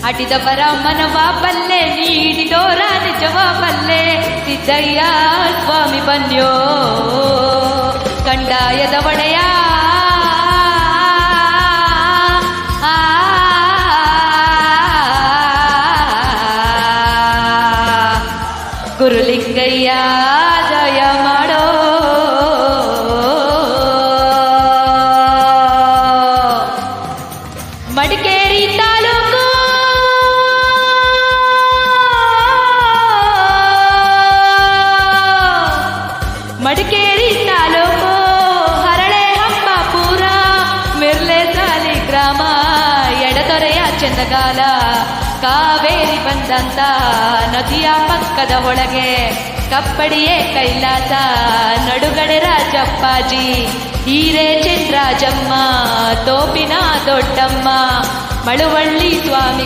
ಅಟಿದವರ ಮನವ ಬಲ್ಲೆ ನೀಡಿದೋರ ನಿಜವ ಬಲ್ಲೆ ಸಿದ್ದಯ್ಯ ಸ್ವಾಮಿ ಬನ್ಯೋ ಕಂದಾಯದ ಒಡೆಯ ಗುರುಲಿಂಗಯ್ಯ ಜಯ ಮಾಡೋ ಮಡಿಕೇರಿ ತಾಲೂಕು ಮಡಿಕೇರಿ ತಾಲೂಕು ಹರಳೆ ಹಂಪಾಪುರ ಮಿರ್ಲೆ ಸಾಲಿ ಗ್ರಾಮ ಎಡದೊರೆಯ ಚಂದಗಾಲ ಕಾವೇರಿ ಬಂದಂತ ನದಿಯ ಪಕ್ಕದ ಒಳಗೆ ಕಪ್ಪಡಿಯೇ ಕೈಲಾಸ ನಡುಗಡೆ ರಾಜಪ್ಪಾಜಿ ಹೀರೆ ಚಂದ್ರಾಜಮ್ಮ ತೋಪಿನ ದೊಡ್ಡಮ್ಮ ಮಳುವಳ್ಳಿ ಸ್ವಾಮಿ